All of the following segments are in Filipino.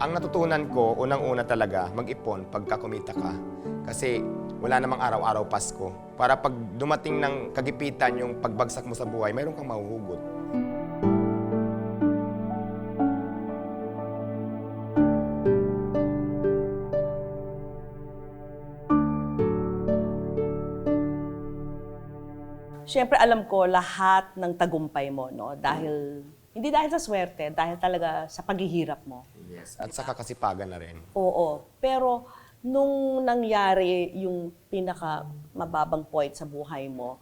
Ang natutunan ko, unang-una talaga, mag-ipon pagka kumita ka. Kasi wala namang araw-araw Pasko. Para pag dumating ng kagipitan yung pagbagsak mo sa buhay, mayroon kang mahuhugot. Siyempre alam ko lahat ng tagumpay mo, no? Dahil, hindi dahil sa swerte, dahil talaga sa paghihirap mo. Yes. At saka kasipagan na rin. Oo. Pero, nung nangyari yung pinaka mababang point sa buhay mo,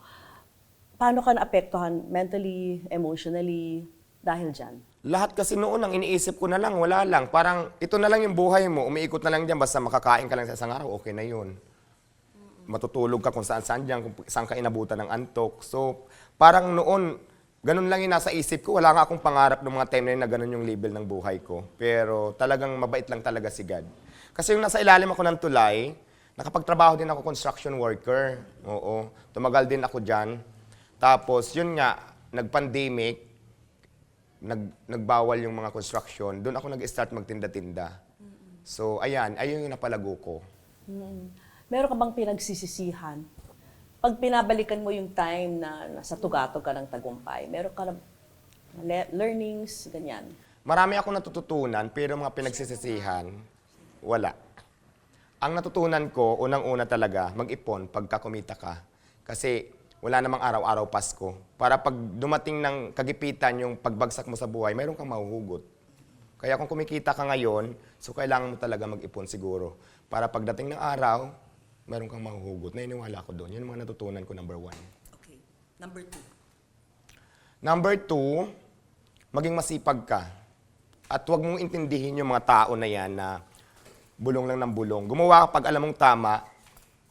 paano ka naapektuhan mentally, emotionally, dahil dyan? Lahat kasi noon, ang iniisip ko na lang, wala lang. Parang ito na lang yung buhay mo, umiikot na lang dyan, basta makakain ka lang sa isang araw, okay na yun. Matutulog ka kung saan-saan dyan, kung saan ka inabutan ng antok. So, parang noon, ganun lang yung nasa isip ko. Wala nga akong pangarap ng mga time na yun na ganun yung label ng buhay ko. Pero talagang mabait lang talaga si God. Kasi yung nasa ilalim ako ng tulay, nakapagtrabaho din ako construction worker. Oo, tumagal din ako dyan. Tapos, yun nga, nag-pandemic, nagbawal yung mga construction. Doon ako nag-start magtinda-tinda. So, ayan yung napalago ko. Meron ka bang pinagsisisihan? Pag pinabalikan mo yung time na nasa tugatog ka ng tagumpay, meron ka ng learnings, ganyan? Marami akong natututunan, pero mga pinagsisisihan, wala. Ang natutunan ko, unang-una talaga, mag-ipon pagka kumita ka. Kasi wala namang araw-araw Pasko. Para pag dumating ng kagipitan yung pagbagsak mo sa buhay, mayroon kang mahuhugot. Kaya kung kumikita ka ngayon, so kailangan mo talaga mag-ipon siguro. Para pagdating ng araw, mayroon kang mahuhugot. Naniniwala ko doon. Yun ang mga natutunan ko, number 1. Okay. Number 2. Number 2, maging masipag ka. At huwag mong intindihin yung mga tao na yan na bulong lang ng bulong. Gumawa ka pag alam mong tama,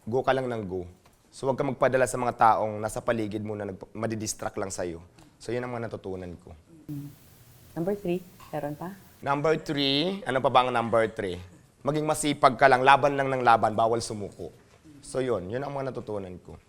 go ka lang ng go. So huwag ka magpadala sa mga taong nasa paligid mo na madidistract lang sa'yo. So yun ang mga natutunan ko. Number 3, meron pa? Number 3, ano pa ba ang number 3? Maging masipag ka lang, laban lang ng laban, bawal sumuko. So yun ang mga natutunan ko.